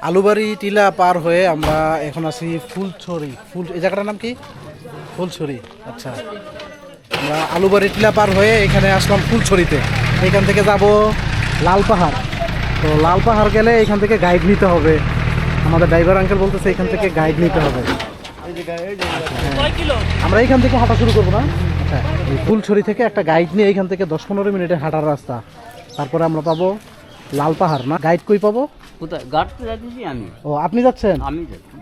আলুবাড়ি টিলা পার হয়ে আমরা এখন আছি ফুলছড়ি। এই জায়গাটার নাম কি? ফুলছড়ি। আচ্ছা, আমরা আলুবাড়ি টিলা পার হয়ে এখানে আসলাম ফুলছড়িতে। এখান থেকে যাব লাল পাহাড়। তো লাল পাহাড় গেলে এখান থেকে গাইড নিতে হবে। আমাদের ড্রাইভার আঙ্কেল বলতেছে এখান থেকে গাইড নিতে হবে। আমরা এইখান থেকে হাঁটা শুরু করবো না? আচ্ছা, এই ফুলছড়ি থেকে একটা গাইড নিয়ে এইখান থেকে 10-15 মিনিটে হাঁটার রাস্তা। তারপরে আমরা পাবো লাল পাহাড়। না, গাইড কই পাবো? কোথায় গাড়তে যাচ্ছি আমি? ও, আপনি যাচ্ছেন? আমি যাচ্ছি।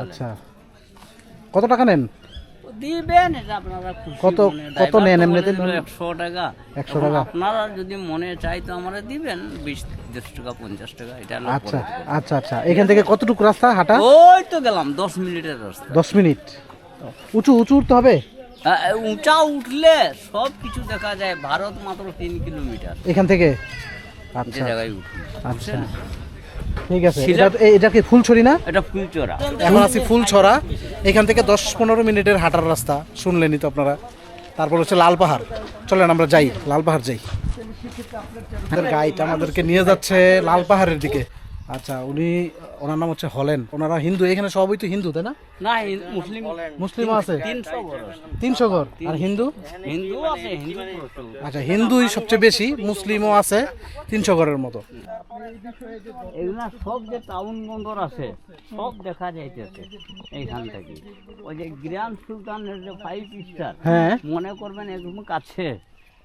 আচ্ছা, কত টাকা নেন? দিবেন এটা আপনারা খুশি কত নেন এমনিতে? 100 টাকা। 100 টাকা। আপনারা যদি মনে চাই তো আমরা দিবেন 20 টাকা 50 টাকা এটা। আচ্ছা আচ্ছা আচ্ছা, এখান থেকে কতটুকু রাস্তা হাঁটা? ওই তো গেলাম 10 মিনিটের রাস্তা। 10 মিনিট। উঁচু উঠতে হবে? উঁচা উঠলে সব কিছু দেখা যায়। ভারত মাত্র 3 কিলোমিটার এখান থেকে। যে আচ্ছা জায়গায় উঠি। আচ্ছা, ঠিক আছে। এটা কি ফুলছড়ি না? এটা ফুলচড়া। এখন আছি ফুলছড়া। এখান থেকে 10-15 মিনিটের হাঁটার রাস্তা, শুনলেনই তো আপনারা। তারপর হচ্ছে লাল পাহাড়। চলেন আমরা যাই, লাল পাহাড় যাই। গাইড আমাদেরকে নিয়ে যাচ্ছে লাল পাহাড়ের দিকে। আচ্ছা, ওনার নাম হচ্ছে হলেন। ওনারা হিন্দু। এখানে সবই তো হিন্দু, তাই না? না, মুসলিম আছে 300 ঘর। 300 ঘর। আর হিন্দু? হিন্দু আছে, হিন্দু প্রচুর। আচ্ছা, হিন্দুই সবচেয়ে বেশি, মুসলিমও আছে 300 ঘরের মতো। এগুলা সব যে টাউন বন্দর আছে সব দেখা যাইতেছে এইখান থেকে। ওই যে গ্র্যান্ড সুলতানের যে 5 স্টার, হ্যাঁ, মনে করবেন একদম কাছে,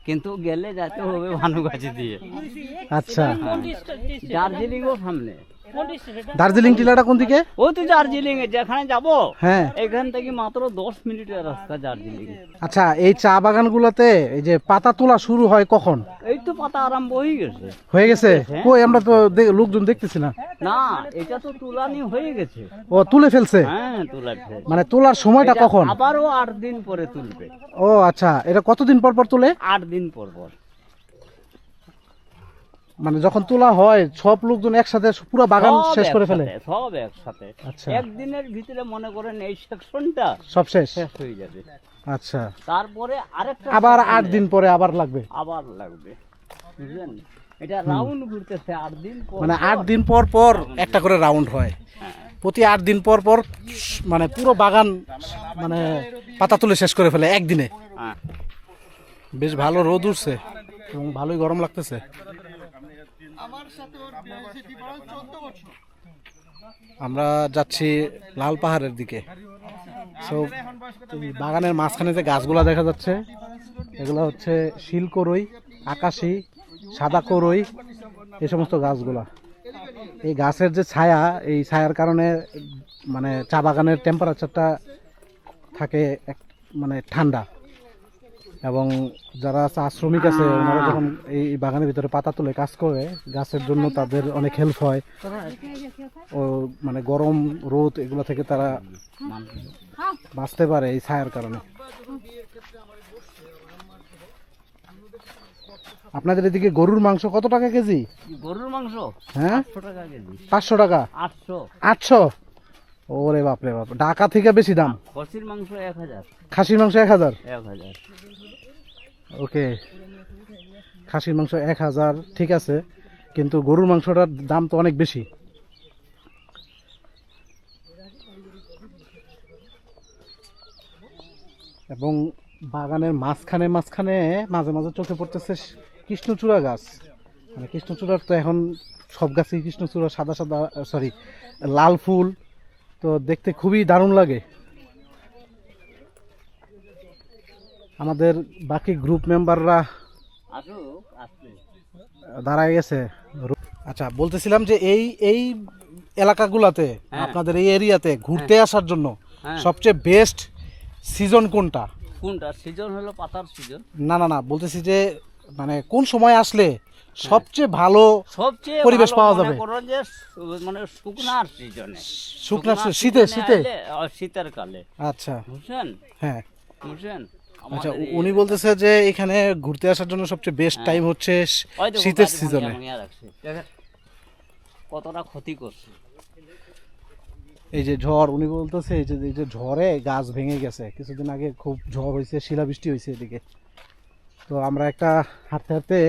কিন্তু গেলে যেতে হবে ভানুগাছি দিয়ে। আচ্ছা, দার্জিলিংও সামনে। দার্জিলিং টিলাটা কোন দিকে? ওই তো দার্জিলিং এ যেখানে যাব, হ্যাঁ, এখান থেকে মাত্র 10 মিনিটের রাস্তা দার্জিলিং। আচ্ছা, এই চা বাগানগুলোতে এই যে পাতা তোলা শুরু হয় কখন? এই তো পাতা আরম্ভ হয়ে গেছে। কই, আমরা তো লোকজন দেখতেছি না। না, এটা তো তুলানি হয়ে গেছে। ও, তুলে ফেলছে? হ্যাঁ, তুলাচ্ছে। মানে তোলার সময়টা কখন? আবারও 8 দিন পরে তুলবে। ও আচ্ছা, এটা কতদিন পর পর তুলে? 8 দিন পর পর। মানে যখন তোলা হয় সব লোকজন একসাথে পুরো বাগান শেষ করে ফেলে? সব একসাথে। আচ্ছা, একদিনের ভিতরে মনে করেন এই সেকশনটা সব শেষ হয়ে যাবে। আচ্ছা, তারপরে আরেকটা আবার 8 দিন পরে আবার লাগবে। বুঝলেন? এটা রাউন্ড ঘুরতেছে 8 দিন পর। মানে 8 দিন পর পর একটা করে রাউন্ড হয়। প্রতি 8 দিন পর পর মানে পুরো বাগান মানে পাতা তুলে শেষ করে ফেলে একদিনে। বেশ ভালো রোদ উঠছে এবং ভালোই গরম লাগতেছে। আমরা যাচ্ছি লাল পাহাড়ের দিকে। সব বাগানের মাঝখানে যে গাছগুলা দেখা যাচ্ছে এগুলো হচ্ছে শিল করই, আকাশি, সাদা করই, এই সমস্ত গাছগুলা। এই গাছের যে ছায়া, এই ছায়ার কারণে মানে চা বাগানের টেম্পারেচারটা থাকে মানে ঠান্ডা। এবং যারা চা শ্রমিক আছে ওনারা যখন এই বাগানের ভিতরে পাতা তুলে কাজ করে, গাছের জন্য তাদের অনেক হেল্প হয়। ও মানে গরম রোদ এগুলো থেকে তারা বাঁচতে পারে এই ছায়ার কারণে। আপনাদের এদিকে গরুর মাংস কত টাকা কেজি? গরুর মাংস? হ্যাঁ, 500 টাকা কেজি। 500 টাকা? 800। ওরে বাপরে বাপ, ঢাকা থেকে বেশি দাম। খাসির মাংস 1000। খাসির মাংস 1000? 1000। ওকে, খাসির মাংস 1000 ঠিক আছে, কিন্তু গরুর মাংসটার দাম তো অনেক বেশি। এবং বাগানের মাঝখানে মাঝখানে মাঝে মাঝে চোখে পড়তেছে কৃষ্ণচূড়া গাছ। মানে কৃষ্ণচূড়ার তো এখন সব গাছই কৃষ্ণচূড়া, সাদা সাদা, সরি লাল ফুল, তো দেখতে খুবই দারুণ লাগে। আমাদের বাকি গ্রুপ মেম্বাররা দাঁড়ায় গেছে। আচ্ছা, বলতেছিলাম যে এই এই এলাকাগুলাতে আপনাদের এই এরিয়াতে ঘুরতে আসার জন্য সবচেয়ে বেস্ট সিজন কোনটা? কোনটা সিজন? হলো পাতার সিজন। না না না, বলতেছি যে মানে কোন সময় আসলে সবচেয়ে ভালো পরিবেশ পাওয়া যাবে? মানে শুকনার সিজনে। শুকনার শীতের কালে। আচ্ছা, বুঝছেন? হ্যাঁ, বুঝছেন। আচ্ছা, উনি বলতেছে যে এখানে ঘুরতে আসার জন্য সবচেয়ে বেস্ট টাইম হচ্ছে শীতের সিজনে। কতটা ক্ষতি করছে এই যে ঝড়, উনি বলতেছে এই যে ঝড়ে গাছ ভেঙে গেছে। কিছুদিন আগে খুব ঝড় হয়েছে, শিলাবৃষ্টি হয়েছে এদিকে। তো আমরা একটা হাঁটতে হাঁটতে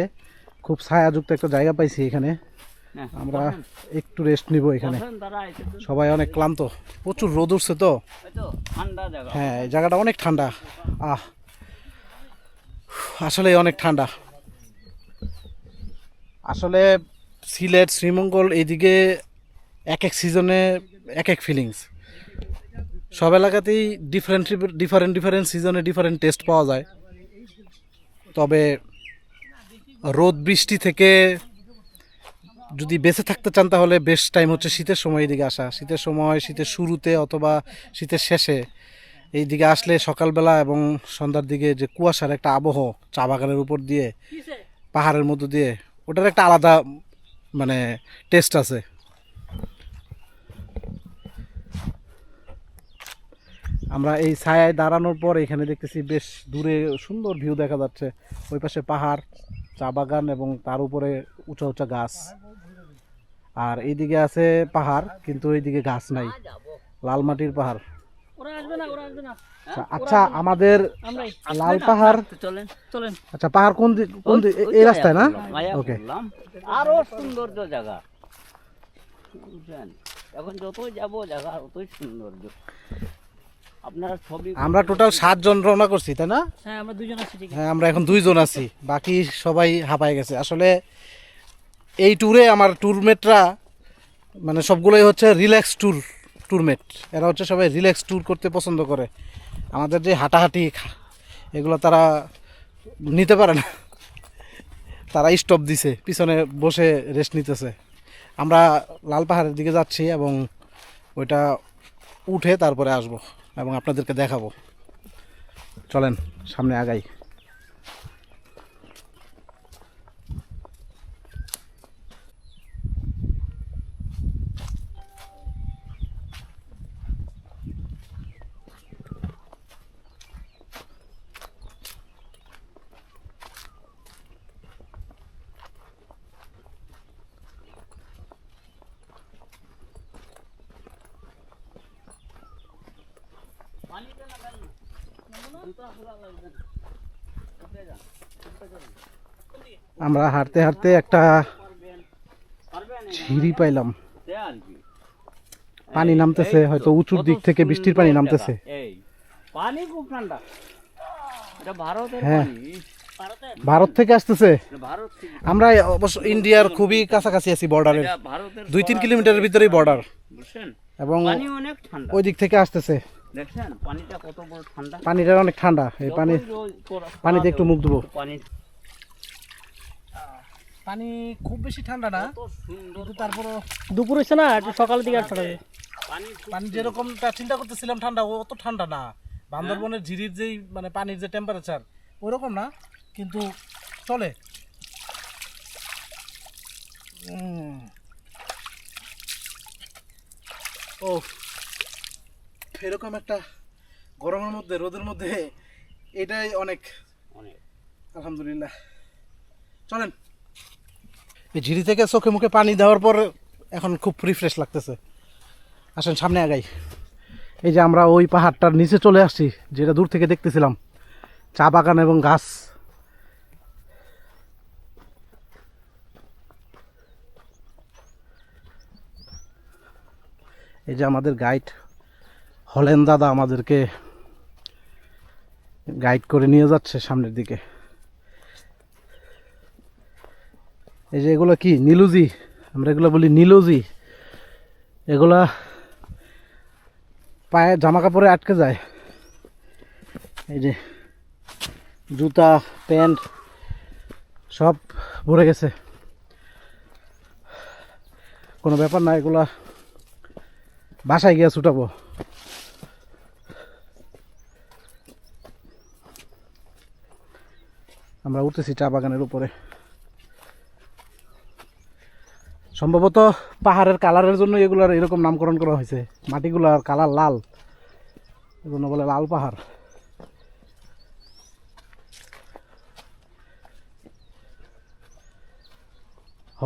খুব ছায়াযুক্ত একটা জায়গা পাইছি এখানে। হ্যাঁ, আমরা বসেন, একটু রেস্ট নিব এখানে। বসেন, দাঁড়ায়, সবাই অনেক ক্লান্ত, প্রচুর রোদ উঠছে তো। এই তো ঠান্ডা জায়গা। হ্যাঁ, এই জায়গাটা অনেক ঠান্ডা। আসলে অনেক ঠান্ডা। আসলে সিলেট, শ্রীমঙ্গল এইদিকে এক এক সিজনে এক এক ফিলিংস। সব এলাকাতেই ডিফারেন্ট সিজনে ডিফারেন্ট টেস্ট পাওয়া যায়। তবে রোদ বৃষ্টি থেকে যদি বেঁচে থাকতে চান তাহলে বেস্ট টাইম হচ্ছে শীতের সময় এইদিকে আসা। শীতের সময়, শীতের শুরুতে অথবা শীতের শেষে এই দিকে আসলে সকালবেলা এবং সন্ধ্যার দিকে যে কুয়াশার একটা আবহ, চা বাগানের উপর দিয়ে, পাহাড়ের মধ্য দিয়ে, ওটার একটা আলাদা মানে টেস্ট আছে। আমরা এই ছায়ায় দাঁড়ানোর পর এখানে দেখতেছি বেশ দূরে সুন্দর ভিউ দেখা যাচ্ছে। ওই পাশে পাহাড়, চা বাগান এবং তার উপরে উঁচা উঁচা গাছ। আর এইদিকে আছে পাহাড়, কিন্তু এইদিকে গাছ নাই, লাল মাটির পাহাড়। আচ্ছা, আমাদের লাল পাহাড়, চলেন চলেন, আচ্ছা পাহাড় কোন এই রাস্তায় না? ওকে, আরো সৌন্দর্য জায়গা, বুঝলেন? এখন যতই যাবো জায়গা অতই সৌন্দর্য। আপনারা ছবি, আমরা টোটাল 7 জন রওনা করছি, তাই না? হ্যাঁ আমরা 2 জন আছি। ঠিক আছে, হ্যাঁ, আমরা এখন 2 জন আছি, বাকি সবাই হাঁপায় গেছে। আসলে এই ট্যুরে আমার ট্যুরমেটরা মানে সবগুলোই হচ্ছে রিল্যাক্স ট্যুরমেট। এরা হচ্ছে সবাই রিল্যাক্স ট্যুর করতে পছন্দ করে। আমাদের যে হাঁটাহাঁটি এগুলো তারা নিতে পারে না, তারা স্টপ দিছে, পিছনে বসে রেস্ট নিতেছে। আমরা লাল পাহাড়ের দিকে যাচ্ছি এবং ওইটা উঠে তারপরে আসব এবং আপনাদেরকে দেখাবো। চলেন সামনে আগাই। আমরা হাঁটতে হাঁটতে একটা সিঁড়ি পাইলাম, পানি নামতেছে, হয়তো উঁচুর দিক থেকে বৃষ্টির পানি নামতেছে। পানি খুব ঠান্ডা, এটা ভারতের হ্যাঁ, পানি, ভারত থেকে আসতেছে। ভারত থেকে, আমরা অবশ্য ইন্ডিয়ার খুবই কাছাকাছি আছি, বর্ডারের এটা ভারতের 2-3 কিলোমিটারের ভিতরেই বর্ডার, বুঝছেন? এবং পানি অনেক ঠান্ডা, ওই দিক থেকে আসতেছে। দেখছেন পানিটা কত বড় ঠান্ডা। পানিটা অনেক ঠান্ডা, এই পানিতে একটু মুখ দেবো। পানি খুব বেশি ঠান্ডা না, কিন্তু তারপরও দুপুর হচ্ছে না, একটু সকালের দিকে আসতে হবে। পানি যেরকমটা চিন্তা করতেছিলাম ঠান্ডা, ও অত ঠান্ডা না। বান্দরবনের ঝিরির যেই মানে পানির যে টেম্পারেচার ওইরকম না, কিন্তু চলে। ও, এরকম একটা গরমের মধ্যে, রোদের মধ্যে এটাই অনেক, আলহামদুলিল্লাহ। চলেন, এই ঝিরি থেকে চোখে মুখে পানি দেওয়ার পর এখন খুব রিফ্রেশ লাগতেছে। আসেন সামনে আগাই। এই যে আমরা ওই পাহাড়টার নিচে চলে আসছি, যেটা দূর থেকে দেখতেছিলাম, চা বাগান এবং গাছ। এই যে আমাদের গাইড হলেন দাদা আমাদেরকে গাইড করে নিয়ে যাচ্ছে সামনের দিকে। এই যে এগুলো কি নীলুজি, আমরা এগুলো বলি নীলুজি। এগুলা পায়ে জামা কাপড়ে আটকে যায়। এই যে জুতা, প্যান্ট সব ভরে গেছে। কোনো ব্যাপার না, এগুলা বাসায় গিয়ে ছুটাবো। আমরা উঠতেছি চা বাগানের উপরে। সম্ভবত পাহাড়ের কালারের জন্য এগুলার এরকম নামকরণ করা হয়েছে, মাটিগুলার কালার লাল, এজন্য বলে লাল পাহাড়।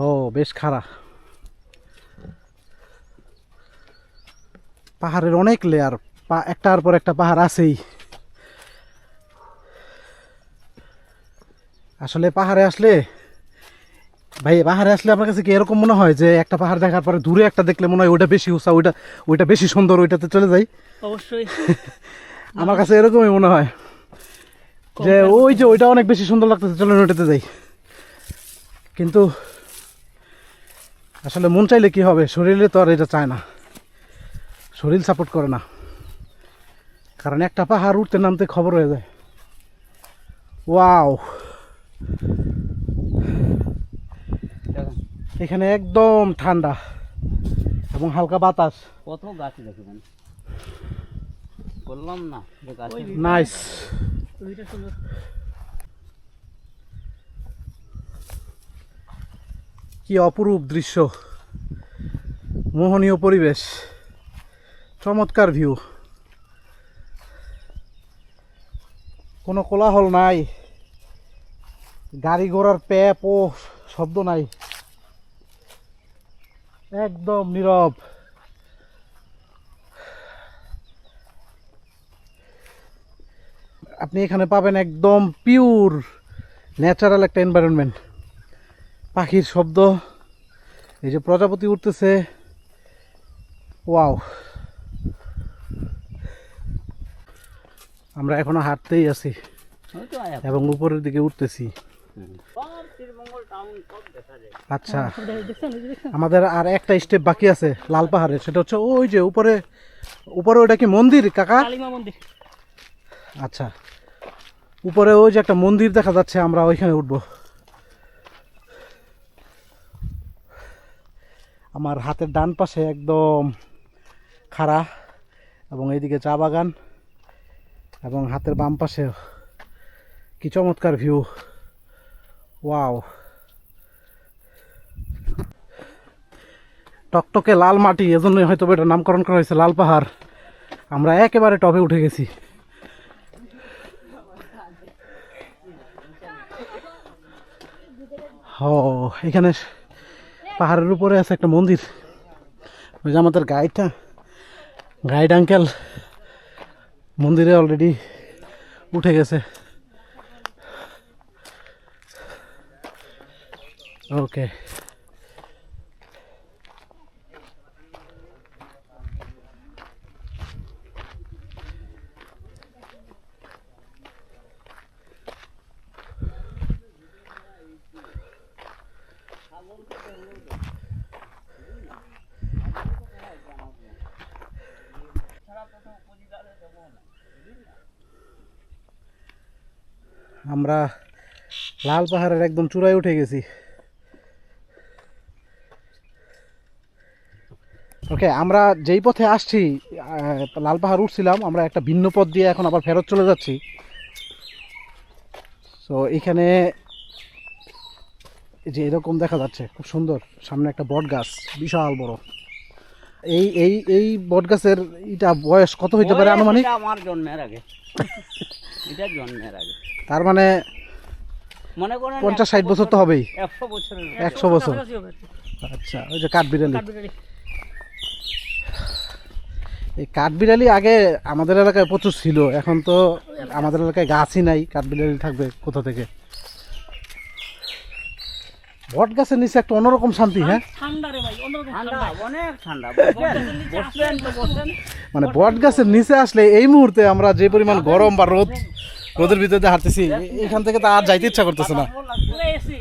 ও বেশ খাড়া, পাহাড়ের অনেক লেয়ার, একটার পর একটা পাহাড় আছেই। আসলে পাহাড়ে আসলে ভাই পাহাড়ে আসলে আপনার কাছে কি এরকম মনে হয় যে একটা পাহাড় দেখার পরে দূরে একটা দেখলে মনে হয় ওইটা বেশি উঁচা, ওইটা বেশি সুন্দর, ওইটাতে চলে যাই? অবশ্যই। আমার কাছে এরকমই মনে হয় যে ওই যে ওইটা অনেক বেশি সুন্দর লাগতেছে, চলেন ওইটাতে যাই। কিন্তু আসলে মন চাইলে কি হবে, শরীরে তো আর এটা চায় না, শরীর সাপোর্ট করে না। কারণ একটা পাহাড় উঠতে নামতে খবর হয়ে যায়। ওয়াও, এখানে একদম ঠান্ডা এবং হালকা বাতাস। কত গাছ দেখবেন, বললাম না যে গাছ। নাইস। ওইটা সুন্দর। কি অপরূপ দৃশ্য, মোহনীয় পরিবেশ, চমৎকার ভিউ, কোনো কোলাহল নাই, গাড়ি ঘোড়ার প্যাপ ও শব্দ নাই, একদম নীরব। আপনি এখানে পাবেন একদম পিওর ন্যাচারাল একটা এনভায়রনমেন্ট। পাখির শব্দ, এই যে প্রজাপতি উঠতেছে, ওয়াও। আমরা এখনো হাঁটতেই আছি এবং উপরের দিকে উঠতেছি। আচ্ছা, আমাদের আর একটা স্টেপ বাকি আছে লাল পাহাড়ে, সেটা হচ্ছে ওই যে উপরে। উপরে ওটা কি মন্দির কাকা? কালিমা মন্দির। আচ্ছা, উপরে ওই যে একটা মন্দির দেখা যাচ্ছে, আমরা ওইখানে উঠবো। আমার হাতের ডান পাশে একদম খাড়া এবং এইদিকে চা বাগান, এবং হাতের বাম পাশে কি চমৎকার ভিউ, ওয়াও। টকটকে লাল মাটি, এজন্যই হয়তো এটার নামকরণ করা হয়েছে লাল পাহাড়। আমরা একেবারে টপে উঠে গেছি। ও, এখানে পাহাড়ের উপরে আছে একটা মন্দির। ওই যে আমাদের গাইড আঙ্কেল মন্দিরে অলরেডি উঠে গেছে। ওকে, আমরা লাল পাহাড়ের একদম চূড়ায় উঠে গেছি। ওকে, আমরা যেই পথে আসছি, লাল পাহাড় উঠছিলাম, আমরা একটা ভিন্ন পথ দিয়ে এখন আবার ফেরত চলে যাচ্ছি। তো এখানে যে এরকম দেখা যাচ্ছে, খুব সুন্দর, সামনে একটা বট গাছ, বিশাল বড়। এই এই এই বট গাছের এটা বয়স কত হইতে পারে আনুমানিক? আমার জন্মের আগে, এটা জন্মের আগে, তার মানে মনে করেন 50-60 বছর তো হবেই। 100 বছরের 100 বছর। আচ্ছা, ওই যে কাঠবিড়ালি। এই কাঠবিড়ালি আগে আমাদের এলাকায় প্রচুর ছিল, এখন তো আমাদের এলাকায় গাছই নাই, কাঠবিড়ালি থাকবে কোথা থেকে? বট গাছের নিচে একটা অন্যরকম শান্তি। হ্যাঁ, ঠান্ডা রে ভাই, অন্যরকম ঠান্ডা, ঠান্ডা। অনেক ঠান্ডা। বসবেন তো বসেন। মানে বট গাছের নিচে আসলে এই মুহূর্তে আমরা যে পরিমাণ গরম বা রোদের ভিতরে হাঁটতেছি, এখান থেকে তো আর যাইতে ইচ্ছা করতেছে না পুরো এসি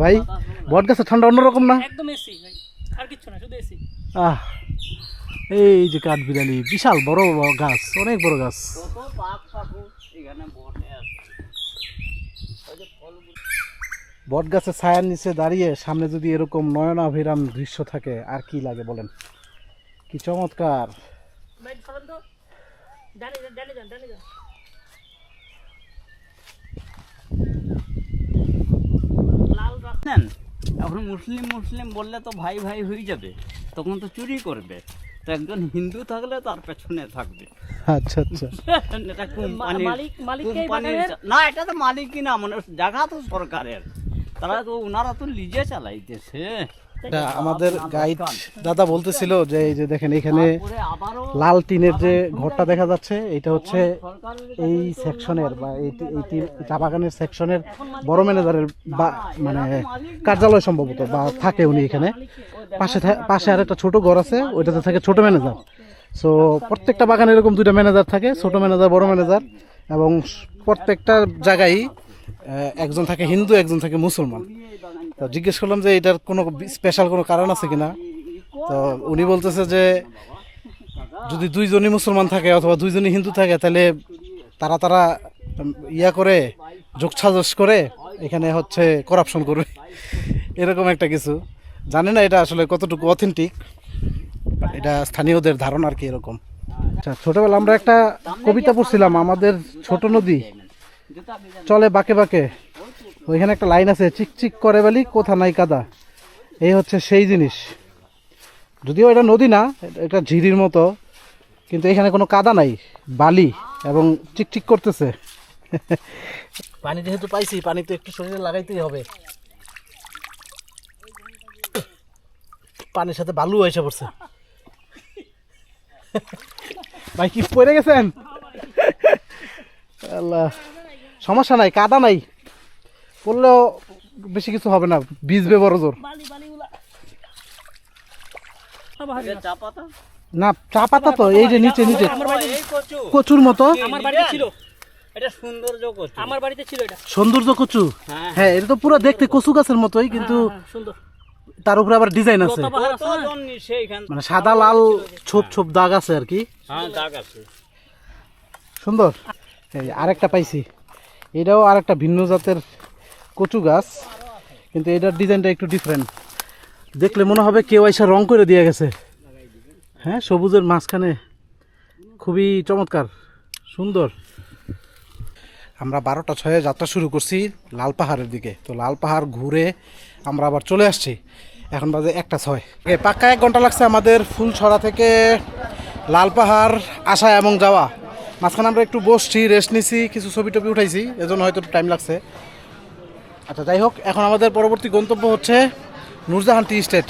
ভাই। বট গাছের ঠান্ডা অন্যরকম না? একদম এসি ভাই, আর কিছু না, শুধু এসি। আহ, এই যে কাঠবিড়ালি, বিশাল বড় গাছ, অনেক বড় গাছ। কত পাক থাকুক, এখানে বসে আছে। বট গাছের ছায়ার নিচে দাঁড়িয়ে সামনে যদি এরকম নয়নাভিরাম দৃশ্য থাকে, আর কি লাগে বলেন? কি চমৎকার। ভাই সরেন তো, ডানে যান, ডানে যান, ডানে যান। লাল রাস্তা। নেন, এখন মুসলিম বললে তো ভাই ভাই হয়ে যাবে, তখন তো চুরি করবে। তো একজন হিন্দু থাকলে তার পেছনে থাকবে। আচ্ছা আচ্ছা, এটা কোম্পানির, মালিককে কোম্পানির না, এটা তো মালিক কিনা, মানে জায়গা তো সরকারের। তারা তো, ওনারা তো লিজে চালাইতেছে। এটা আমাদের গাইড দাদা বলতেছিল যে এই যে দেখেন এখানে পরে আবারও লাল টিনের যে ঘরটা দেখা যাচ্ছে এটা হচ্ছে এই সেকশনের বা এই চা বাগানের সেকশনের বড় ম্যানেজারের বা মানে কার্যালয় সম্ভবত বা থাকে উনি এখানে। পাশে আর একটা ছোট ঘর আছে, ওইটাতে থাকে ছোট ম্যানেজার। সো প্রত্যেকটা বাগানে এরকম দুইটা ম্যানেজার থাকে, ছোট ম্যানেজার বড় ম্যানেজার, এবং প্রত্যেকটা জায়গায় একজন থাকে হিন্দু একজন থাকে মুসলমান। তো জিজ্ঞেস করলাম যে এটার কোনো স্পেশাল কোনো কারণ আছে কিনা, তো উনি বলতেছে যে যদি দুইজনই মুসলমান থাকে অথবা দুইজনই হিন্দু থাকে তাহলে তারা ইয়া করে যোগসাজস করে এখানে হচ্ছে করাপশন করবে, এরকম একটা কিছু। জানি না এটা আসলে কতটুকু অথেন্টিক, এটা স্থানীয়দের ধারণা আর কি এরকম। আচ্ছা, ছোটবেলা আমরা একটা কবিতা পড়ছিলাম, আমাদের ছোট নদী চলে বাঁকে বাঁকে, ওইখানে একটা লাইন আছে, চিকচিক করে বলি কোথা নাই কাদা। এই হচ্ছে সেই জিনিস, যদিও এটা নদী না, এটা ঝিরির মতো, কিন্তু এখানে কোনো কাদা নাই, বালি এবং চিকচিক করতেছে। পানি যেহেতু পাইছি, পানি তো একটু শরীরে লাগাইতেই হবে। পানির সাথে বালু এসে পড়ছে। ভাই কি পড়ে গেছেন? আল্লাহ, সমস্যা নাই, কাদা নাই, পড়লেও বেশি কিছু হবে না, ভিজবে বড় জোর। চা পাতা না, চা পাতা তো এই যে নিচে নিচে এই কচু কচুর মতো। আমার বাড়িতে ছিল, এটা সৌন্দর্য কচু। আমার বাড়িতে ছিল এটা। সৌন্দর্য কচু, হ্যাঁ হ্যাঁ এটা তো পুরো দেখতে কচু গাছের মতোই, কিন্তু সুন্দর তার উপরে আবার ডিজাইন আছে, পাহাড় আছে না? কতজন সেইখান মানে সাদা লাল ছোপ ছোপ দাগ আছে আর কি, হ্যাঁ দাগ আছে। সুন্দর। এই আরেকটা পাইছি, এটাও আরেকটা ভিন্ন জাতের কচু গাছ, কিন্তু এটার ডিজাইনটা একটু ডিফারেন্ট, দেখলে মনে হবে কেউ এসে রং করে দিয়ে গেছে। হ্যাঁ, সবুজের মাঝখানে, খুবই চমৎকার, সুন্দর। আমরা 12টা 6 যাত্রা শুরু করছি লাল পাহাড়ের দিকে। তো লাল পাহাড় ঘুরে আমরা আবার চলে আসছি, এখন বাজে 1টা 6। পাক্কা 1 ঘন্টা লাগছে আমাদের ফুলছড়া থেকে লাল পাহাড় আসা এবং যাওয়া। মাঝখানে আমরা একটু বসছি, রেস্ট নিছি, কিছু ছবি টবি উঠাইছি, এজন্য হয়তো টাইম লাগছে। আচ্ছা, যাই হোক, এখন আমাদের পরবর্তী গন্তব্য হচ্ছে নূরজাহান টি স্টেট।